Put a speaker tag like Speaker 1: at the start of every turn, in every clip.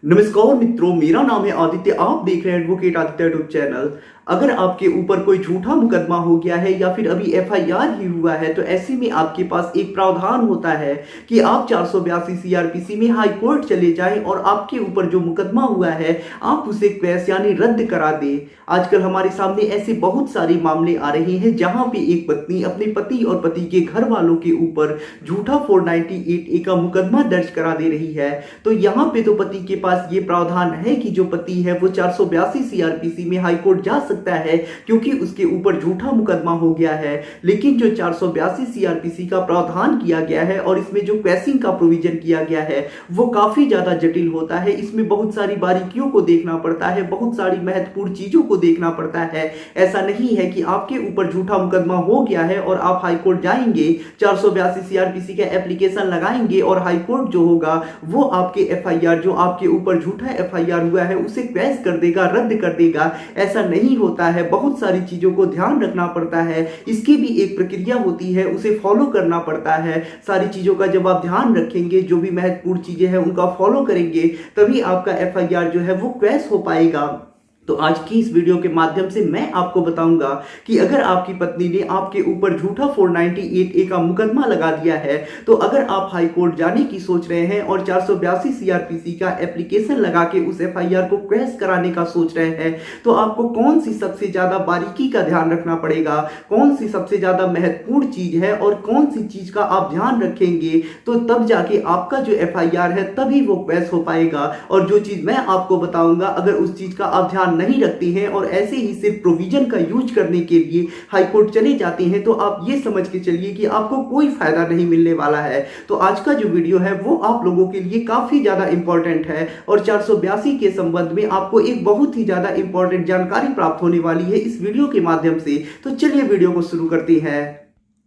Speaker 1: नमस्कार मित्रों, मेरा नाम है आदित्य। आप देख रहे हैं एडवोकेट आदित्य यूट्यूब चैनल। अगर आपके ऊपर कोई झूठा मुकदमा हो गया है या फिर अभी एफआईआर ही हुआ है, तो ऐसे में आपके पास एक प्रावधान होता है कि आप 482 सीआरपीसी में हाई कोर्ट चले जाएं और आपके ऊपर जो मुकदमा हुआ है आप उसे क्वैश यानी रद्द करा दें। आजकल हमारे सामने ऐसे बहुत सारे मामले आ रहे हैं जहां पे एक पत्नी अपने पति और पति के घर वालों के ऊपर झूठा 498A का मुकदमा दर्ज करा दे रही है। तो यहाँ पे तो पति के पास ये प्रावधान है कि जो पति है वो 482 सीआरपीसी में हाई कोर्ट जा सकता है क्योंकि उसके ऊपर झूठा मुकदमा हो गया है। लेकिन जो 482 सीआरपीसी का प्रावधान किया गया है और इसमें जो क्वैशिंग का प्रोविजन किया गया है वो काफी ज्यादा जटिल होता है। इसमें बहुत सारी बारीकियों को देखना पड़ता है, बहुत सारी महत्वपूर्ण चीजों को देखना पड़ता है। ऐसा नहीं है कि आपके ऊपर झूठा मुकदमा हो गया है और आप हाई कोर्ट जाएंगे, 482 सीआरपीसी का एप्लीकेशन लगाएंगे और हाई कोर्ट जो होगा वो आपके एफआईआर, जो आपके ऊपर झूठा एफआईआर हुआ है उसे क्वैश कर देगा, रद्द कर देगा। ऐसा नहीं होता है। बहुत सारी चीजों को ध्यान रखना पड़ता है। इसकी भी एक प्रक्रिया होती है, उसे फॉलो करना पड़ता है। सारी चीजों का जब आप ध्यान रखेंगे, जो भी महत्वपूर्ण चीजें हैं उनका फॉलो करेंगे, तभी आपका एफआईआर जो है वो क्वैश हो पाएगा। तो आज की इस वीडियो के माध्यम से मैं आपको बताऊंगा कि अगर आपकी पत्नी ने आपके ऊपर झूठा 498A का मुकदमा लगा दिया है, तो अगर आप हाई कोर्ट जाने की सोच रहे हैं और 482 सीआरपीसी का एप्लीकेशन लगा के उस एफआईआर को क्वैश कराने का सोच रहे हैं, तो आपको कौन सी सबसे ज्यादा बारीकी का ध्यान रखना पड़ेगा, कौन सी सबसे ज्यादा महत्वपूर्ण चीज है और कौन सी चीज का आप ध्यान रखेंगे, तो तब जाके आपका जो एफआईआर है तभी वो क्वैश हो पाएगा। और जो चीज मैं आपको बताऊंगा, अगर उस चीज का आप ध्यान नहीं रखती हैं और ऐसे ही सिर्फ प्रोविजन का यूज करने के लिए हाई कोर्ट चले जाते हैं, तो आप ये समझ के चलिए कि आपको कोई फायदा नहीं मिलने वाला है। तो आज का जो वीडियो है वो आप लोगों के लिए काफी ज्यादा इंपॉर्टेंट है और 482 के संबंध में आपको एक बहुत ही ज्यादा इंपॉर्टेंट जानकारी प्राप्त होने वाली है इस वीडियो के माध्यम से। तो चलिए वीडियो को शुरू करते हैं।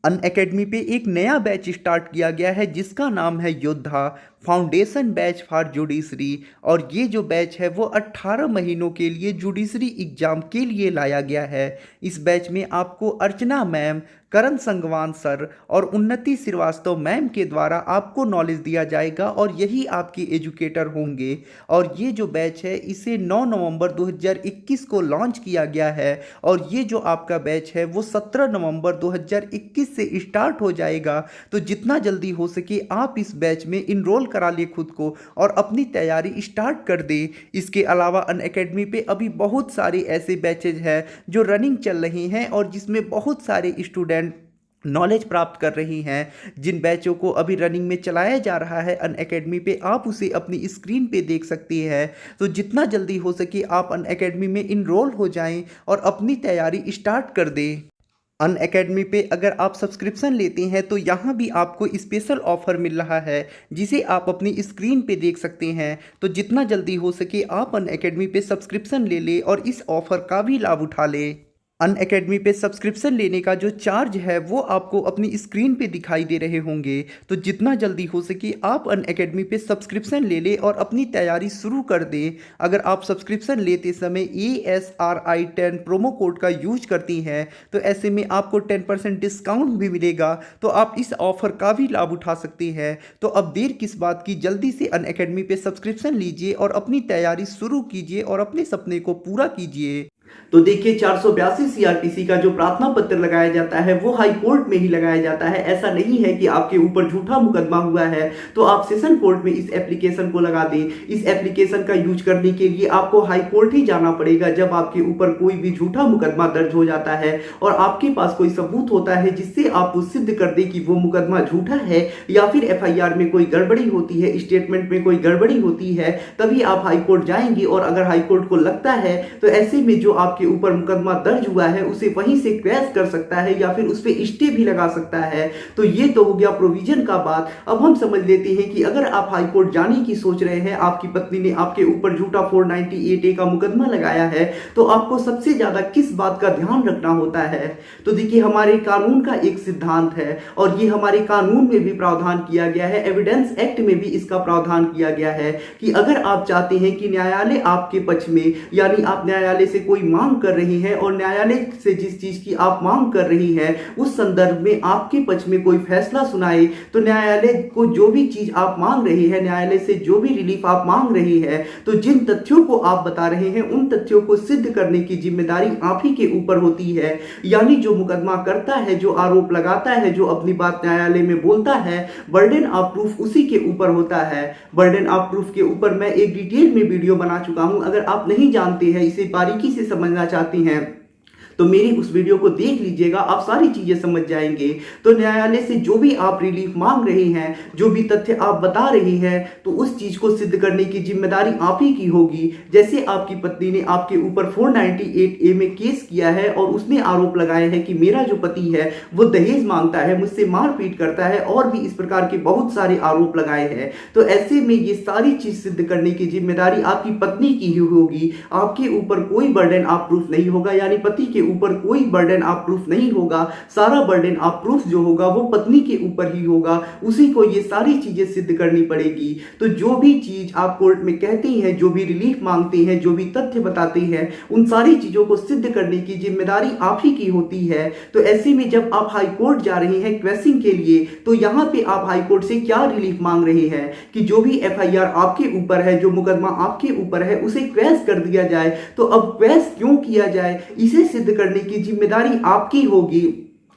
Speaker 1: अनअकैडमी पे एक नया बैच स्टार्ट किया गया है जिसका नाम है योद्धा फाउंडेशन बैच फॉर जुडिशरी। और ये जो बैच है वो 18 महीनों के लिए जुडिशरी एग्जाम के लिए लाया गया है। इस बैच में आपको अर्चना मैम, करण संगवान सर और उन्नति श्रीवास्तव मैम के द्वारा आपको नॉलेज दिया जाएगा और यही आपके एजुकेटर होंगे। और ये जो बैच है इसे 9 नवंबर 2021 को लॉन्च किया गया है और ये जो आपका बैच है वो 17 नवंबर 2021 से स्टार्ट हो जाएगा। तो जितना जल्दी हो सके आप इस बैच में इनरोल करा ले खुद को और अपनी तैयारी स्टार्ट कर दे। इसके अलावा अनअकैडमी पे अभी बहुत सारे ऐसे बैचेज हैं जो रनिंग चल रही हैं और जिसमें बहुत सारे स्टूडेंट नॉलेज प्राप्त कर रही हैं। जिन बैचों को अभी रनिंग में चलाया जा रहा है अनअकैडमी पे, आप उसे अपनी स्क्रीन पे देख सकती हैं। तो जितना जल्दी हो सके आप अनअकैडमी में इनरोल हो जाएं और अपनी तैयारी स्टार्ट कर दें। अनअकैडमी पे अगर आप सब्सक्रिप्शन लेते हैं तो यहाँ भी आपको स्पेशल ऑफर मिल रहा है जिसे आप अपनी स्क्रीन पे देख सकते हैं। तो जितना जल्दी हो सके आप अनअकैडमी पे सब्सक्रिप्शन ले लें और इस ऑफर का भी लाभ उठा लें। अनअकैडमी पे सब्सक्रिप्शन लेने का जो चार्ज है वो आपको अपनी स्क्रीन पे दिखाई दे रहे होंगे। तो जितना जल्दी हो सके आप अनअकैडमी पे सब्सक्रिप्शन ले लें और अपनी तैयारी शुरू कर दें। अगर आप सब्सक्रिप्शन लेते समय ASRI10 प्रोमो कोड का यूज करती हैं तो ऐसे में आपको 10% डिस्काउंट भी मिलेगा। तो आप इस ऑफर का भी लाभ उठा सकते हैं। तो अब देर किस बात की, जल्दी से अनअकैडमी पे सब्सक्रिप्शन लीजिए और अपनी तैयारी शुरू कीजिए और अपने सपने को पूरा कीजिए। तो देखिए, 482 सीआरपीसी का जो प्रार्थना पत्र लगाया जाता है वो हाई कोर्ट में ही लगाया जाता है। ऐसा नहीं है कि आपके ऊपर झूठा मुकदमा हुआ है तो आप सेशन कोर्ट में इस एप्लीकेशन को लगा दें। इस एप्लीकेशन का यूज करने के लिए आपको हाई कोर्ट ही जाना पड़ेगा जब आपके ऊपर कोई भी झूठा मुकदमा दर्ज हो जाता है और आपके पास कोई सबूत होता है जिससे आप वो सिद्ध कर दे कि वो मुकदमा झूठा है या फिर एफआईआर में कोई गड़बड़ी होती है, स्टेटमेंट में कोई गड़बड़ी होती है, तभी आप हाई कोर्ट जाएंगे। और अगर हाई कोर्ट को लगता है तो ऐसे में जो आपके ऊपर मुकदमा दर्ज हुआ है उसे वहीं से क्वैश कर सकता है या फिर उस पे स्टे भी लगा सकता है। तो ये तो हो गया प्रोविजन का बात। अब हम समझ लेते हैं कि अगर आप हाई कोर्ट जाने की सोच रहे हैं, आपकी पत्नी ने आपके ऊपर झूठा 498A का मुकदमा लगाया है, तो आपको सबसे ज्यादा किस बात का ध्यान रखना होता है। तो देखिए, हमारे कानून का एक सिद्धांत है और ये हमारे कानून में भी प्रावधान किया गया है, एविडेंस एक्ट में भी इसका प्रावधान किया गया है कि अगर आप चाहते हैं कि न्यायालय आपके पक्ष में, यानी आप न्यायालय से कोई मांग कर रही हैं और न्यायालय से जिस चीज की आप मांग कर रही हैं उस संदर्भ में आपके पक्ष में कोई फैसला सुनाए, तो न्यायालय को जो भी चीज आप मांग रही है, न्यायालय से जो भी रिलीफ आप मांग रही है, तो जिन तथ्यों को आप बता रहे हैं उन तथ्यों को सिद्ध करने की जिम्मेदारी आप ही के ऊपर होती है। यानी जो मुकदमा करता है, जो आरोप लगाता है, जो अपनी बात न्यायालय में बोलता है, बर्डन ऑफ प्रूफ उसी के ऊपर होता है। बर्डन ऑफ प्रूफ के ऊपर मैं एक डिटेल में वीडियो बना चुका हूं। अगर आप नहीं जानते हैं, इसे बारीकी से समझना चाहती हैं, तो मेरी उस वीडियो को देख लीजिएगा, आप सारी चीजें समझ जाएंगे। तो न्यायालय से जो भी आप रिलीफ मांग रही हैं, जो भी तथ्य आप बता रही हैं, तो उस चीज को सिद्ध करने की जिम्मेदारी आप ही की होगी। जैसे आपकी पत्नी ने आपके ऊपर 498A में केस किया है और उसने आरोप लगाए हैं कि मेरा जो पति है वो दहेज मांगता है, मुझसे मारपीट करता है और भी इस प्रकार के बहुत सारे आरोप लगाए हैं। तो ऐसे में ये सारी चीज सिद्ध करने की जिम्मेदारी आपकी पत्नी की ही होगी। आपके ऊपर कोई बर्डन ऑफ प्रूफ नहीं होगा, यानी पति के ऊपर कोई बर्डन ऑफ प्रूफ नहीं होगा। सारा बर्डन ऑफ प्रूफ जो होगा वो पत्नी के ऊपर ही होगा, उसी को ये सारी चीजें सिद्ध करनी पड़ेगी। तो जो भी चीज आप कोर्ट में कहती हैं, जो भी रिलीफ मांगते हैं, जो भी तथ्य बताते हैं, उन सारी चीजों को सिद्ध करने की जिम्मेदारी आप ही की होती है। तो ऐसे में जब आप हाई कोर्ट जा रहे हैं क्वेश्चन के लिए, तो यहां पे आप हाई कोर्ट से क्या रिलीफ मांग रहे हैं कि जो भी FIR आपके ऊपर है, जो मुकदमा आपके ऊपर है, उसे क्वैश कर दिया जाए। तो अब क्वैश क्यों किया जाए, इसे सिद्ध करने की जिम्मेदारी आपकी होगी।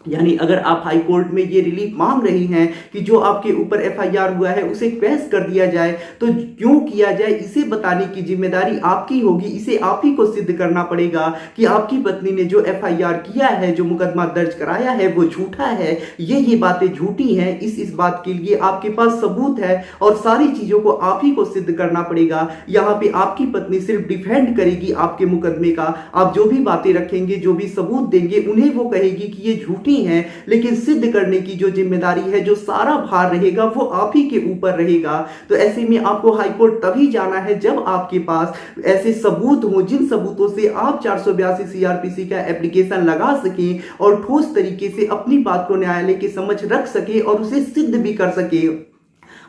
Speaker 1: यानी अगर आप हाई कोर्ट में ये रिलीफ मांग रही हैं कि जो आपके ऊपर FIR हुआ है उसे क्वैश कर दिया जाए, तो क्यों किया जाए इसे बताने की जिम्मेदारी आपकी होगी। इसे आप ही को सिद्ध करना पड़ेगा कि आपकी पत्नी ने जो FIR किया है, जो मुकदमा दर्ज कराया है, वो झूठा है, ये बातें झूठी हैं। इस बात के लिए आपके पास सबूत है और सारी चीजों को आप ही को सिद्ध करना पड़ेगा। यहाँ पे आपकी पत्नी सिर्फ डिफेंड करेगी आपके मुकदमे का। आप जो भी बातें रखेंगे, जो भी सबूत देंगे, उन्हें वो कहेगी कि ये झूठी हैं, लेकिन सिद्ध करने की जो जिम्मेदारी है, जो सारा भार रहेगा, वो आप ही के ऊपर रहेगा। तो ऐसे में आपको हाई कोर्ट तभी जाना है जब आपके पास ऐसे सबूत हो, जिन सबूतों से आप 482 CRPC का एप्लीकेशन लगा सकें और ठोस तरीके से अपनी बात को न्यायालय के समक्ष रख सके और उसे सिद्ध भी कर सके।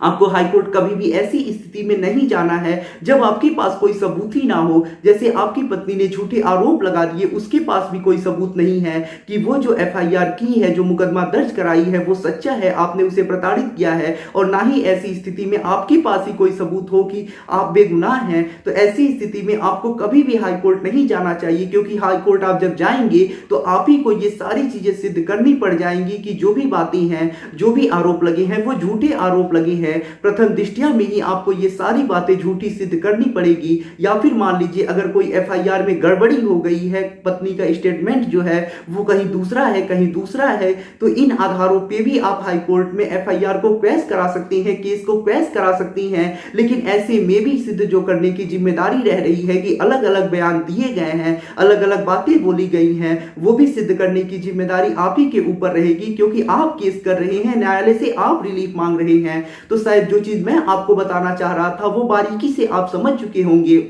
Speaker 1: आपको हाईकोर्ट कभी भी ऐसी स्थिति में नहीं जाना है जब आपके पास कोई सबूत ही ना हो। जैसे आपकी पत्नी ने झूठे आरोप लगा दिए, उसके पास भी कोई सबूत नहीं है कि वो जो FIR की है, जो मुकदमा दर्ज कराई है, वो सच्चा है, आपने उसे प्रताड़ित किया है। और ना ही ऐसी स्थिति में आपके पास ही कोई सबूत हो कि आप बेगुनाह हैं। तो ऐसी स्थिति में आपको कभी भी हाईकोर्ट नहीं जाना चाहिए, क्योंकि हाईकोर्ट आप जब जाएंगे तो आप ही को ये सारी चीजें सिद्ध करनी पड़ जाएंगी कि जो भी बातें हैं, जो भी आरोप लगे हैं, वो झूठे आरोप लगे हैं। प्रथम दृष्टया में ही आपको ये सारी बातें झूठी सिद्ध करनी पड़ेगी। या फिर मान लीजिए अगर कोई FIR में गड़बड़ी हो गई है, पत्नी का स्टेटमेंट जो है वो कहीं दूसरा है, कहीं दूसरा है, तो इन आधारों पे भी आप हाई कोर्ट में FIR को क्वैश करा सकती हैं, केस को क्वैश करा सकती हैं। लेकिन ऐसे में भी सिद्ध जो करने की जिम्मेदारी रह रही है कि अलग अलग बयान दिए गए हैं, अलग अलग बातें बोली गई हैं, वो भी सिद्ध करने की जिम्मेदारी आप ही के ऊपर रहेगी, क्योंकि आप केस कर रहे हैं, न्यायालय से आप रिलीफ मांग रहे हैं। तो शायद जो चीज मैं आपको बताना चाह रहा था वो बारीकी से आप समझ चुके होंगे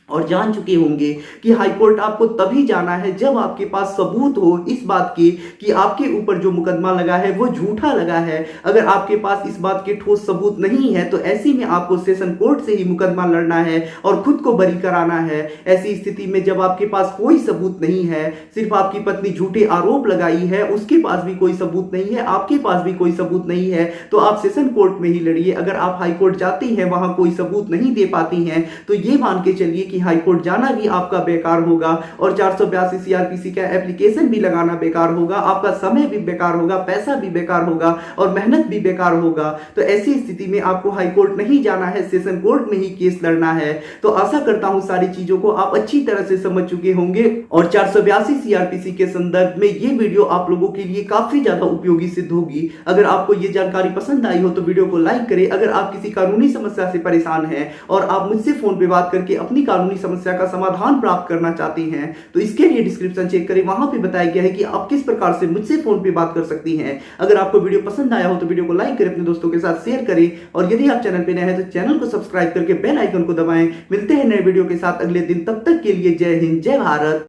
Speaker 1: और जान चुके होंगे कि हाईकोर्ट आपको तभी जाना है जब आपके पास सबूत हो इस बात की कि आपके ऊपर जो मुकदमा लगा है वो झूठा लगा है। अगर आपके पास इस बात के ठोस सबूत नहीं है तो ऐसे में आपको सेशन कोर्ट से ही मुकदमा लड़ना है और खुद को बरी कराना है। ऐसी स्थिति में जब आपके पास कोई सबूत नहीं है, सिर्फ आपकी पत्नी झूठे आरोप लगाई है, उसके पास भी कोई सबूत नहीं है, आपके पास भी कोई सबूत नहीं है, तो आप सेशन कोर्ट में ही लड़िए। अगर आप हाईकोर्ट जाती हैं, वहां कोई सबूत नहीं दे पाती हैं, तो ये मान के चलिए कि हाईकोर्ट जाना भी आपका बेकार होगा और 482 CRPC का एप्लीकेशन भी लगाना बेकार होगा, आपका समय भी बेकार होगा, पैसा भी बेकार होगा और मेहनत भी बेकार होगा। तो ऐसी स्थिति में आपको हाईकोर्ट नहीं जाना है, सेशन कोर्ट में ही केस लड़ना है। तो आशा करता हूं सारी चीजों को आप अच्छी तरह से समझ चुके होंगे और 482 CRPC के संदर्भ में ये वीडियो आप लोगों के लिए काफी ज्यादा उपयोगी सिद्ध होगी। अगर आपको ये जानकारी पसंद आई हो तो वीडियो को लाइक करें। अगर आप किसी कानूनी समस्या से परेशान हैं और आप मुझसे फोन पे बात करके अपनी कानूनी समस्या का समाधान प्राप्त करना चाहती हैं तो इसके लिए डिस्क्रिप्शन चेक करें, वहां पे बताया गया है कि आप किस प्रकार से मुझसे फोन पे बात कर सकती हैं। अगर आपको वीडियो पसंद आया हो तो वीडियो को लाइक करें, अपने दोस्तों के साथ शेयर करें और यदि आप चैनल पे नए हैं तो चैनल को सब्सक्राइब करके बेल आइकन को दबाएं। मिलते हैं नए वीडियो के साथ अगले दिन, तब तक के लिए जय हिंद, जय भारत।